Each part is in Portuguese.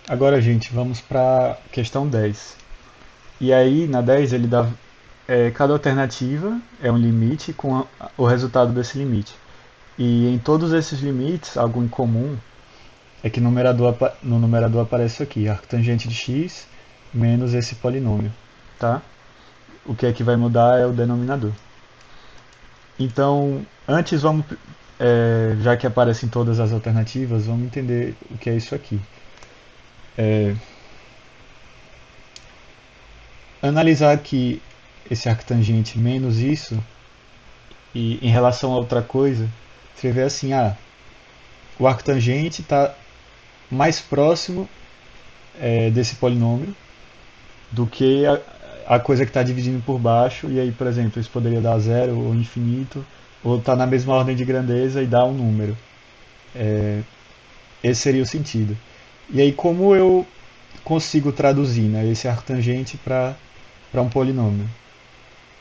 Agora, gente, vamos para a questão 10. E aí, na 10, ele dá cada alternativa é um limite com o resultado desse limite. E em todos esses limites, algo em comum é que no numerador aparece isso aqui, arctangente de x menos esse polinômio, tá? O que é que vai mudar é o denominador. Então, antes vamos, já que aparecem todas as alternativas, vamos entender o que é isso aqui. Analisar aqui esse arctangente menos isso, e em relação a outra coisa, escrever assim, o arctangente está mais próximo desse polinômio do que a coisa que está dividindo por baixo, e aí, por exemplo, isso poderia dar zero ou infinito, ou está na mesma ordem de grandeza e dá um número. Esse seria o sentido. E aí, como eu consigo traduzir, né, esse arctangente para um polinômio?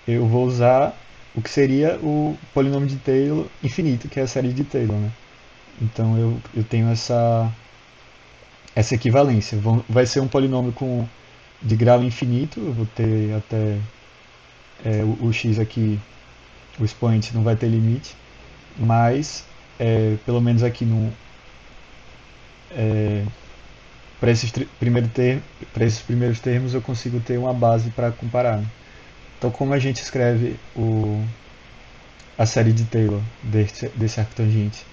Eu vou usar o que seria o polinômio de Taylor infinito, que é a série de Taylor. Né? Então eu tenho essa equivalência. Vai ser um polinômio de grau infinito, eu vou ter até o x aqui, o expoente não vai ter limite, mas pelo menos aqui no, para esses primeiros termos eu consigo ter uma base para comparar. Né? Então, como a gente escreve a série de Taylor desse arctangente?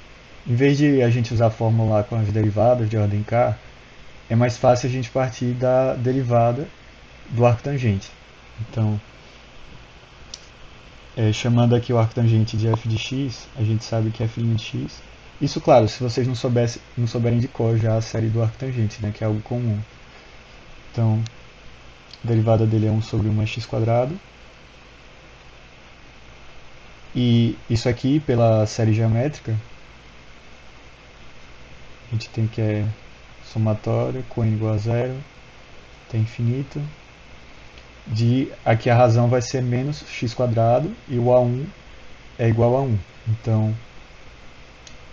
Em vez de a gente usar a fórmula lá com as derivadas de ordem k, é mais fácil a gente partir da derivada do arctangente. Então, chamando aqui o arctangente de f de x, a gente sabe que f' de x. Isso, claro, se vocês não souberem de cor já a série do arctangente, né, que é algo comum. Então, a derivada dele é 1 sobre 1x². E isso aqui, pela série geométrica, a gente tem que somatório, com n igual a zero, até infinito, aqui a razão vai ser menos x² e o a1 é igual a 1. Então,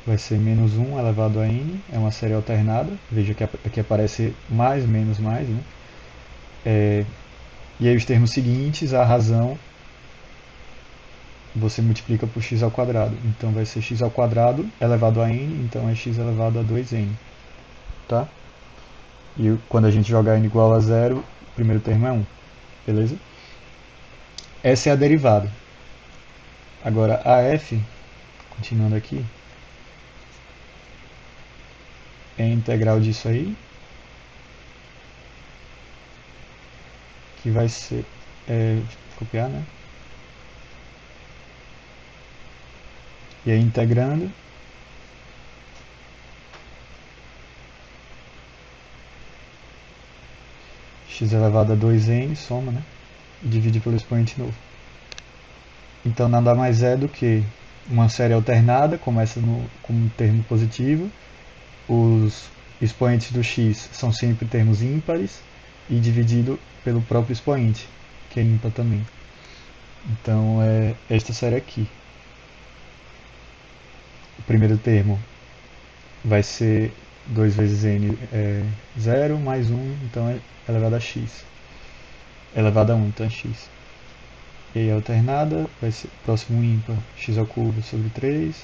vai ser menos 1 elevado a n, é uma série alternada. Veja que aqui aparece mais, menos, mais. Né? E aí os termos seguintes, a razão, você multiplica por x². Então vai ser x² elevado a n, então é x elevado a 2n. Tá? E quando a gente jogar n igual a zero, o primeiro termo é 1. Beleza? Essa é a derivada. Agora, a f, continuando aqui, é a integral disso aí, que vai ser, copiar, né? E aí integrando, x elevado a 2n, soma, né? E divide pelo expoente novo. Então nada mais é do que uma série alternada, começa com um termo positivo, os expoentes do x são sempre termos ímpares e dividido pelo próprio expoente, que é ímpar também. Então é esta série aqui. O primeiro termo vai ser 2 vezes n 0 mais 1, então é elevado a x. Elevado a 1, então é x. E aí alternada vai ser próximo ímpar, x ao cubo sobre 3,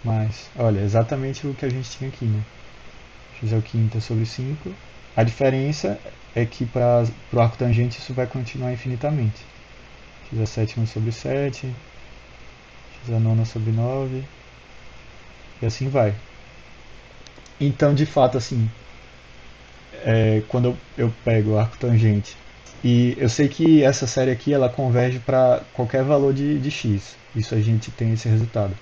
mais, olha, exatamente o que a gente tinha aqui, né? X ao quinta sobre 5. A diferença é que para o arco tangente isso vai continuar infinitamente. X a sétima sobre 7, x a nona sobre 9, e assim vai. Então, de fato, assim, quando eu pego o arco tangente, e eu sei que essa série aqui ela converge para qualquer valor de x, isso a gente tem esse resultado.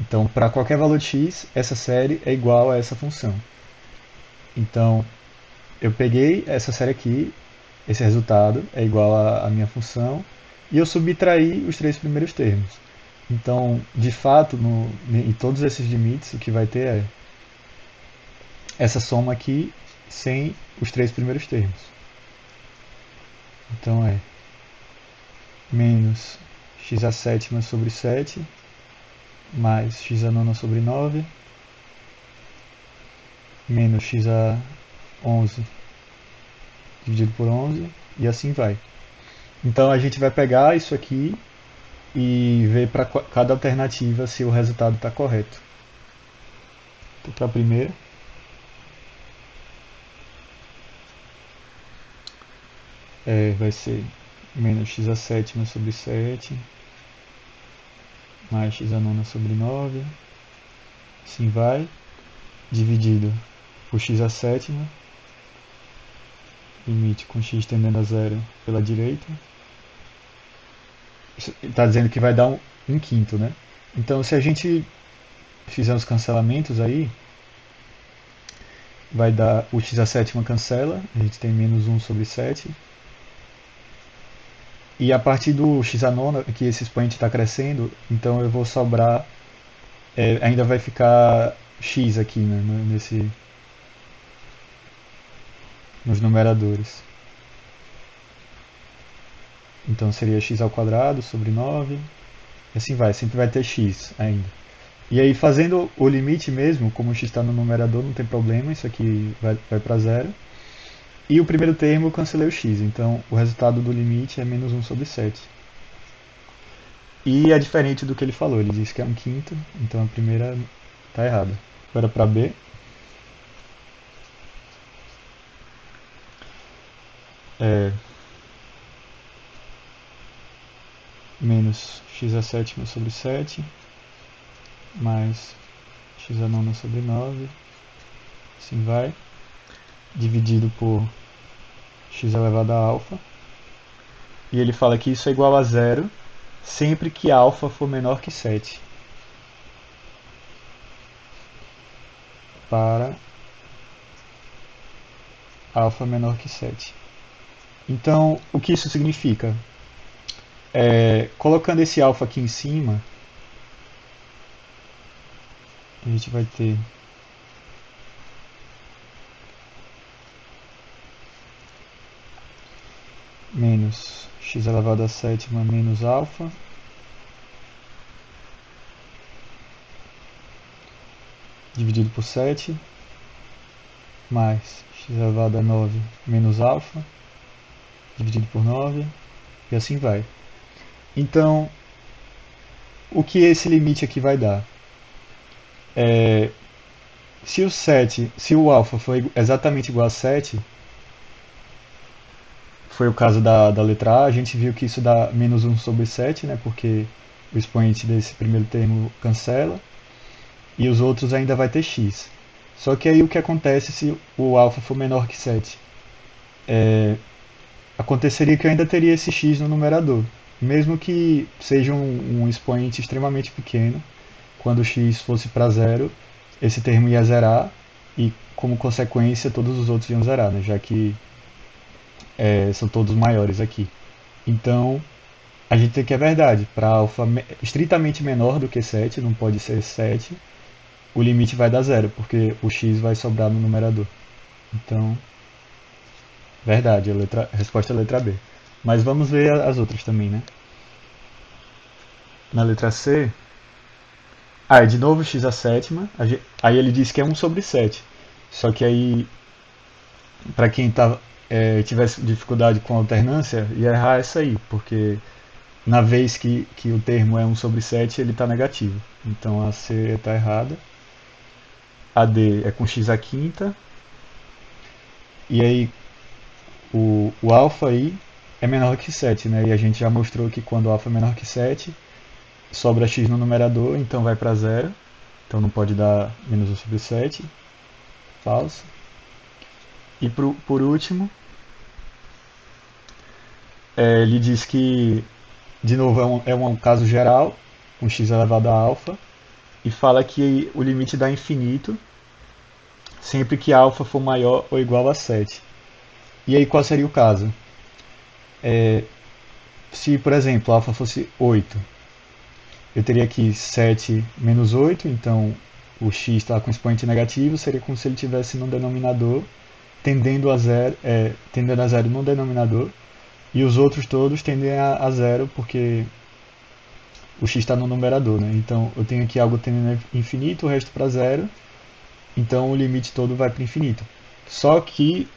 Então, para qualquer valor de x, essa série é igual a essa função. Então, eu peguei essa série aqui, esse resultado é igual à minha função, e eu subtraí os três primeiros termos. Então, de fato, em todos esses limites, o que vai ter é essa soma aqui sem os três primeiros termos. Então é menos x a sétima sobre 7, mais x a nona sobre 9, menos x a 11 dividido por 11 e assim vai. Então a gente vai pegar isso aqui e ver para cada alternativa se o resultado está correto. Então, para a primeira, vai ser menos x a sétima sobre 7 mais x a nona sobre 9, assim vai, dividido por x a sétima, limite com x tendendo a zero pela direita. Está dizendo que vai dar um quinto, né? Então, se a gente fizer os cancelamentos aí, vai dar o x a sétima cancela, a gente tem menos 1 sobre 7. E a partir do x a nona, que esse expoente está crescendo, então eu vou sobrar, ainda vai ficar x aqui, né, nos numeradores. Então seria x ao quadrado sobre 9, e assim vai, sempre vai ter x ainda. E aí fazendo o limite mesmo, como o x está no numerador, não tem problema, isso aqui vai para zero. E o primeiro termo eu cancelei o x, então o resultado do limite é menos 1 sobre 7. E é diferente do que ele falou, ele disse que é um quinto, então a primeira está errada. Agora para B. Menos x a sétima sobre 7, mais x a nona sobre 9, assim vai, dividido por x elevado a alfa. E ele fala que isso é igual a zero sempre que alfa for menor que 7. Para alfa menor que 7. Então, o que isso significa? Colocando esse alfa aqui em cima, a gente vai ter menos x elevado a sétima menos alfa, dividido por 7, mais x elevado a 9 menos alfa, dividido por 9, e assim vai. Então, o que esse limite aqui vai dar? Se o alfa for exatamente igual a 7, foi o caso da letra A, a gente viu que isso dá menos 1 sobre 7, né, porque o expoente desse primeiro termo cancela, e os outros ainda vai ter x. Só que aí o que acontece se o alfa for menor que 7? Aconteceria que eu ainda teria esse x no numerador, mesmo que seja um expoente extremamente pequeno. Quando x fosse para zero, esse termo ia zerar e, como consequência, todos os outros iam zerar, né? Já que são todos maiores aqui. Então, a gente tem que é verdade. Para alfa estritamente menor do que 7, não pode ser 7, o limite vai dar zero, porque o x vai sobrar no numerador. Então, verdade, a resposta é a letra B. Mas vamos ver as outras também, né? Na letra C, de novo x a sétima, aí ele diz que é 1 sobre 7. Só que aí, para quem tivesse dificuldade com alternância, ia errar essa aí, porque na vez que o termo é 1 sobre 7, ele está negativo. Então a C está errada. A D é com x a quinta. E aí o alfa aí é menor que 7, né? E a gente já mostrou que quando o alfa é menor que 7, sobra x no numerador, então vai para zero. Então não pode dar menos 1 sobre 7. Falso. E por último, ele diz que, de novo, é um caso geral, com x elevado a alfa, e fala que o limite dá infinito sempre que alfa for maior ou igual a 7. E aí qual seria o caso? Se, por exemplo, alfa fosse 8, eu teria aqui 7 menos 8, então o x está com expoente negativo, seria como se ele tivesse no denominador, tendendo a zero no denominador, e os outros todos tendem a zero, porque o x está no numerador, né? Então eu tenho aqui algo tendendo a infinito, o resto para zero, então o limite todo vai para infinito. Só que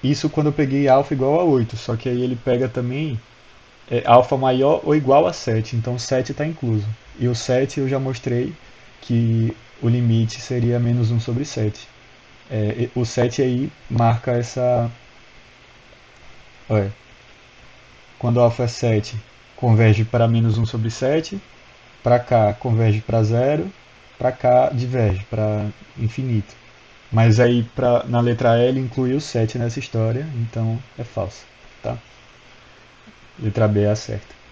isso quando eu peguei alfa igual a 8, só que aí ele pega também alfa maior ou igual a 7, então 7 está incluso. E o 7 eu já mostrei que o limite seria menos 1 sobre 7. O 7 aí marca essa. Olha, quando alfa é 7, converge para menos 1 sobre 7, para cá converge para zero, para cá diverge para infinito. Mas aí na letra L inclui o 7 nessa história, então é falso. Tá? Letra B é a certa.